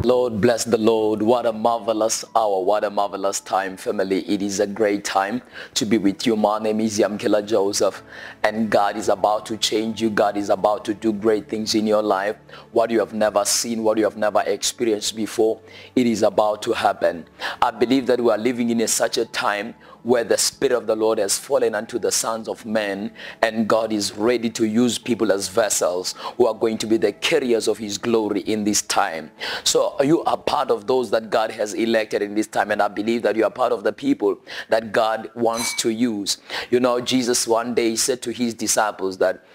Lord, bless the Lord. What a marvelous hour. What a marvelous time, family. It is a great time to be with you. My name is Yamkela Joseph, and God is about to change you. God is about to do great things in your life. What you have never seen, what you have never experienced before, it is about to happen. I believe that we are living in such a time where the Spirit of the Lord has fallen unto the sons of men, and God is ready to use people as vessels who are going to be the carriers of his glory in this time. So you are part of those that God has elected in this time, and I believe that you are part of the people that God wants to use. You know, Jesus one day said to his disciples that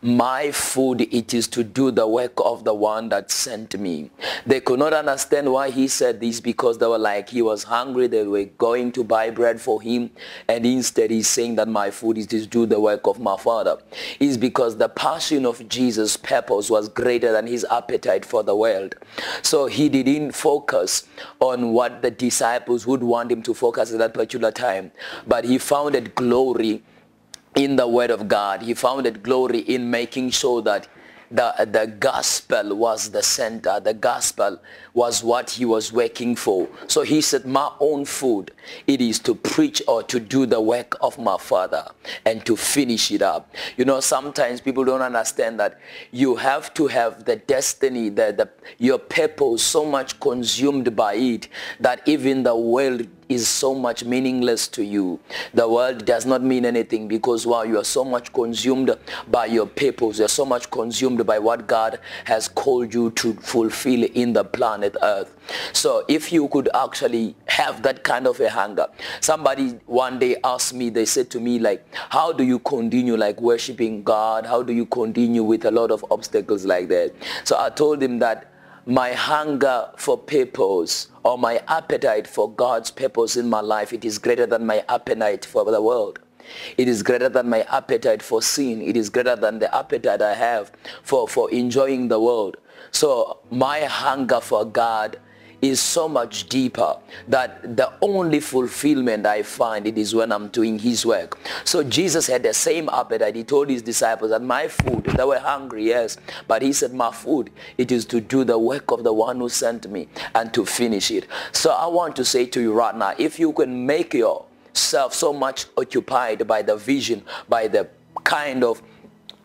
my food, it is to do the work of the one that sent me. They could not understand why he said this, because they were like, he was hungry, they were going to buy bread for him, and instead he's saying that my food is to do the work of my Father. It's because the passion of Jesus' purpose was greater than his appetite for the world. So he didn't focus on what the disciples would want him to focus at that particular time, but he found glory in the Word of God. He found glory in making sure that the gospel was the center. The gospel was what he was working for. So he said, my own food, it is to preach or to do the work of my Father and to finish it up. You know, sometimes people don't understand that you have to have the destiny, your purpose so much consumed by it that even the world is so much meaningless to you. The world does not mean anything, because while you are so much consumed by your purpose, you're so much consumed by what God has called you to fulfill in the planet Earth. So if you could actually have that kind of a hunger. Somebody one day asked me, they said to me, like, how do you continue like worshiping God? How do you continue with a lot of obstacles like that? So I told him that my hunger for purpose, or my appetite for God's purpose in my life, it is greater than my appetite for the world. It is greater than my appetite for sin. It is greater than the appetite I have for enjoying the world. So my hunger for God is so much deeper that the only fulfillment I find, it is when I'm doing his work. So Jesus had the same appetite. He told his disciples that my food, they were hungry, yes, but he said my food, it is to do the work of the one who sent me and to finish it. So I want to say to you right now, if you can make yourself so much occupied by the vision, by the kind of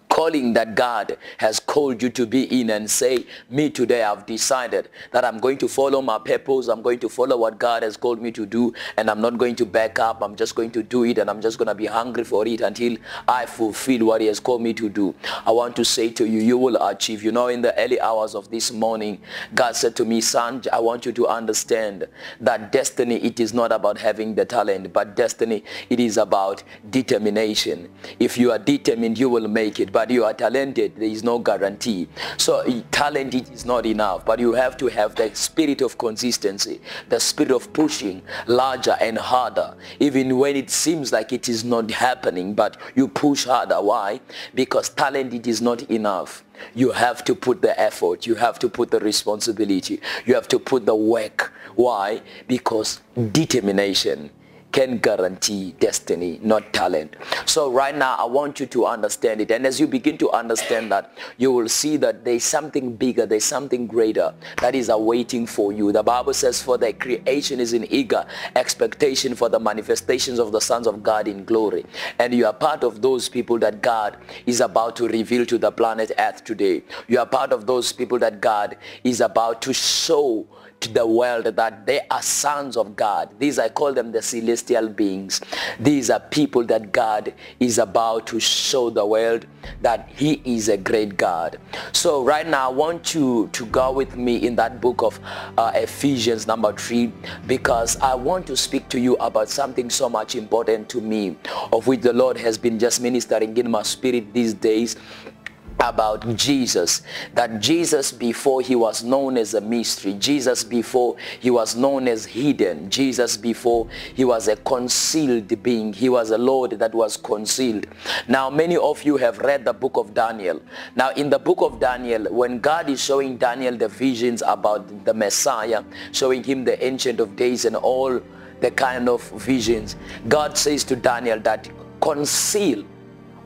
calling that God has called you to be in, and say, me today I've decided that I'm going to follow my purpose, I'm going to follow what God has called me to do, and I'm not going to back up, I'm just going to do it, and I'm just going to be hungry for it until I fulfill what he has called me to do. I want to say to you, you will achieve. You know, in the early hours of this morning, God said to me, son, I want you to understand that destiny, it is not about having the talent, but destiny, it is about determination. If you are determined, you will make it. But you are talented, there is no guarantee. So talent, it is not enough, but you have to have the spirit of consistency, the spirit of pushing larger and harder, even when it seems like it is not happening, but you push harder. Why? Because talent, it is not enough. You have to put the effort, you have to put the responsibility, you have to put the work. Why? Because determination can guarantee destiny, not talent. So right now, I want you to understand it. And as you begin to understand that, you will see that there's something bigger, there's something greater that is awaiting for you. The Bible says, for the creation is in eager expectation for the manifestations of the sons of God in glory. And you are part of those people that God is about to reveal to the planet Earth today. You are part of those people that God is about to show to the world that they are sons of God. These, I call them the celestial beings. These are people that God is about to show the world that he is a great God. So right now, I want you to go with me in that book of Ephesians number 3, because I want to speak to you about something so much important to me, of which the Lord has been just ministering in my spirit these days, about Jesus. That Jesus, before he was known as a mystery, Jesus before he was known as hidden, Jesus before he was a concealed being, he was a Lord that was concealed. Now many of you have read the book of Daniel. Now in the book of Daniel, when God is showing Daniel the visions about the Messiah, showing him the Ancient of Days and all the kind of visions, God says to Daniel that conceal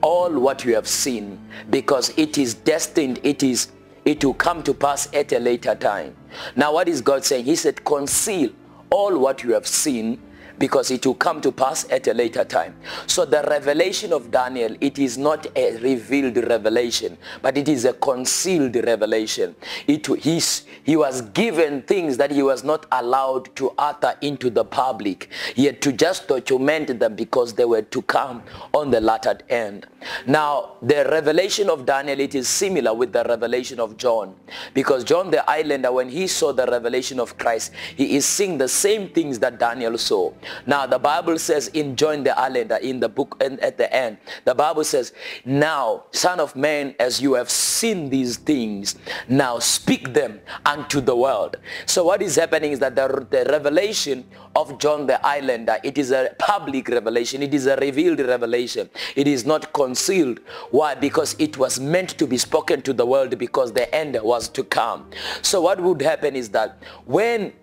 all what you have seen, because it is destined, it is it will come to pass at a later time. Now what is God saying? He said, conceal all what you have seen, because it will come to pass at a later time. So the revelation of Daniel, it is not a revealed revelation, but it is a concealed revelation. He was given things that he was not allowed to utter into the public. He had to just document them because they were to come on the latter end. Now, the revelation of Daniel, it is similar with the revelation of John, because John the Islander, when he saw the revelation of Christ, he is seeing the same things that Daniel saw. Now, the Bible says in John the Islander, in the book and at the end, the Bible says, now, Son of Man, as you have seen these things, now speak them unto the world. So what is happening is that the revelation of John the Islander, it is a public revelation. It is a revealed revelation. It is not concealed. Why? Because it was meant to be spoken to the world, because the end was to come. So what would happen is that when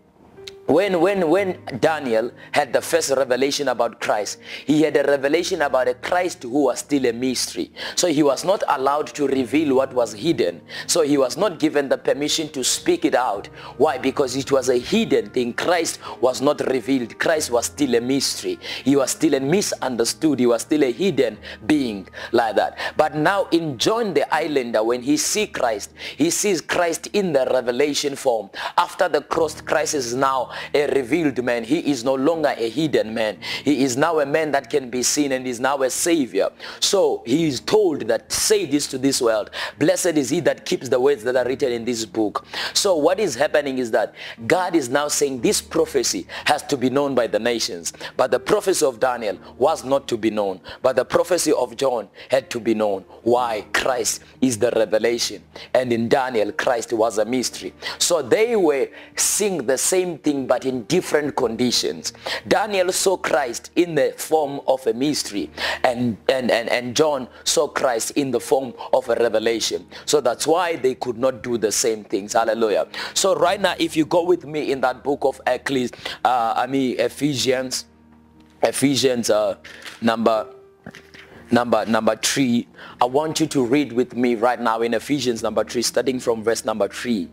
Daniel had the first revelation about Christ, he had a revelation about a Christ who was still a mystery. So he was not allowed to reveal what was hidden. So he was not given the permission to speak it out. Why? Because it was a hidden thing. Christ was not revealed. Christ was still a mystery. He was still a misunderstood. He was still a hidden being like that. But now in John the Islander, when he sees Christ, he sees Christ in the revelation form. After the cross, Christ is now a revealed man. He is no longer a hidden man. He is now a man that can be seen, and is now a savior. So he is told that, say this to this world, blessed is he that keeps the words that are written in this book. So what is happening is that God is now saying this prophecy has to be known by the nations. But the prophecy of Daniel was not to be known, but the prophecy of John had to be known. Why? Christ is the revelation, and in Daniel, Christ was a mystery. So they were seeing the same thing, but in different conditions. Daniel saw Christ in the form of a mystery, and John saw Christ in the form of a revelation. So that's why they could not do the same things. Hallelujah. So right now, if you go with me in that book of Ephesians number 3, I want you to read with me right now in Ephesians number 3, starting from verse number 3.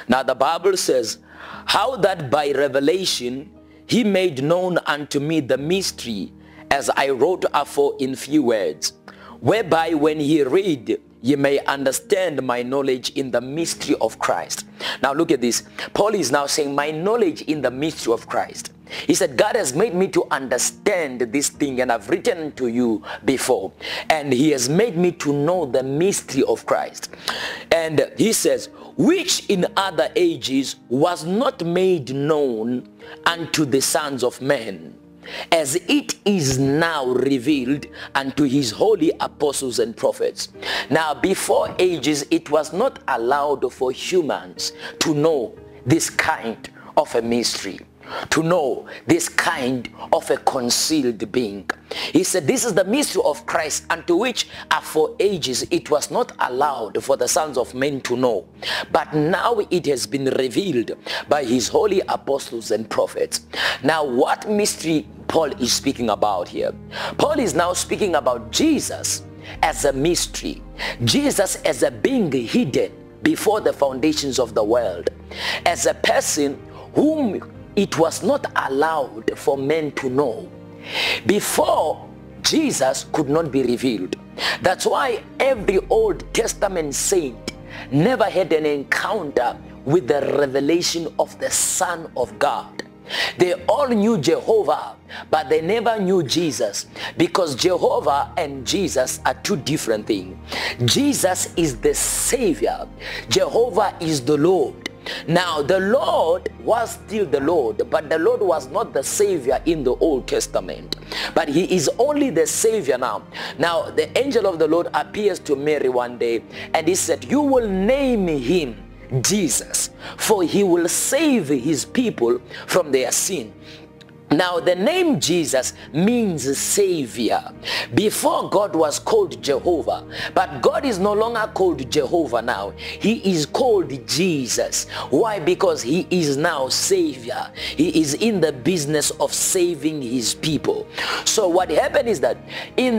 Now the Bible says, how that by revelation he made known unto me the mystery, as I wrote afore in few words, whereby when ye read, ye may understand my knowledge in the mystery of Christ. Now look at this. Paul is now saying, my knowledge in the mystery of Christ. He said, God has made me to understand this thing, and I've written to you before, and he has made me to know the mystery of Christ. And he says, which in other ages was not made known unto the sons of men, as it is now revealed unto his holy apostles and prophets. Now before ages, it was not allowed for humans to know this kind of a mystery, to know this kind of a concealed being. He said, this is the mystery of Christ, unto which for ages it was not allowed for the sons of men to know, but now it has been revealed by his holy apostles and prophets. Now what mystery Paul is speaking about here? Paul is now speaking about Jesus as a mystery, Jesus as a being hidden before the foundations of the world, as a person whom it was not allowed for men to know. Before, Jesus could not be revealed. That's why every Old Testament saint never had an encounter with the revelation of the Son of God. They all knew Jehovah, but they never knew Jesus, because Jehovah and Jesus are two different things. Jesus is the Savior. Jehovah is the Lord. Now the Lord was still the Lord, but the Lord was not the Savior in the Old Testament, but he is only the Savior now. Now the angel of the Lord appears to Mary one day, and he said, you will name him Jesus, for he will save his people from their sin. Now the name Jesus means Savior. Before, God was called Jehovah, but God is no longer called Jehovah now. He is called Jesus. Why? Because he is now Savior. He is in the business of saving his people. So what happened is that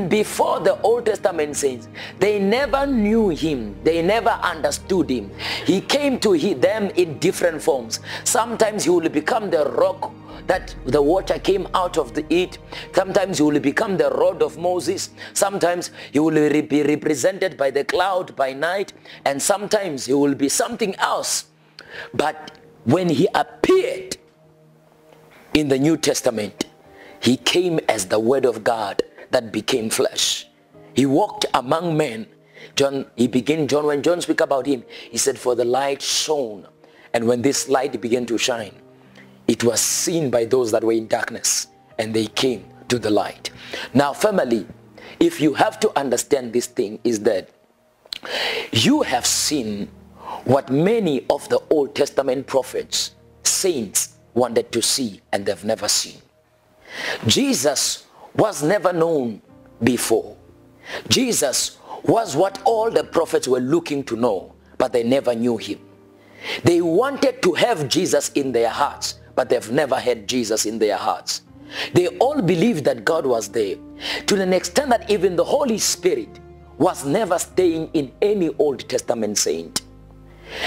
before the Old Testament saints, they never knew him. They never understood him. He came to them in different forms. Sometimes he will become the rock that the water came out of it. Sometimes he will become the rod of Moses. Sometimes he will be represented by the cloud by night. And sometimes he will be something else. But when he appeared in the New Testament, he came as the Word of God that became flesh. He walked among men. When John spoke about him, he said, for the light shone. And when this light began to shine, it was seen by those that were in darkness, and they came to the light. Now, family, if you have to understand this thing, is that you have seen what many of the Old Testament prophets, saints, wanted to see, and they've never seen. Jesus was never known before. Jesus was what all the prophets were looking to know, but they never knew him. They wanted to have Jesus in their hearts, but they've never had Jesus in their hearts. They all believed that God was there, to an extent that even the Holy Spirit was never staying in any Old Testament saint.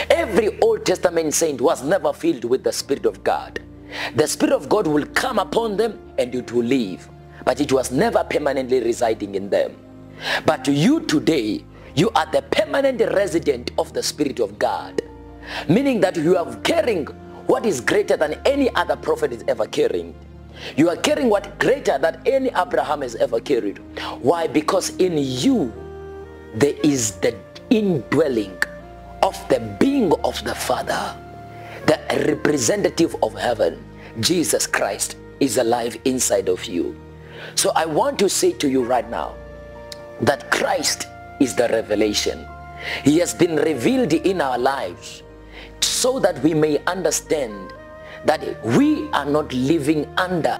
Every Old Testament saint was never filled with the Spirit of God. The Spirit of God will come upon them and it will leave, but it was never permanently residing in them. But you today, you are the permanent resident of the Spirit of God, meaning that you are carrying what is greater than any other prophet is ever carrying. You are carrying what greater than any Abraham has ever carried. Why? Because in you there is the indwelling of the being of the Father. The representative of heaven, Jesus Christ, is alive inside of you. So I want to say to you right now that Christ is the revelation. He has been revealed in our lives, so that we may understand that we are not living under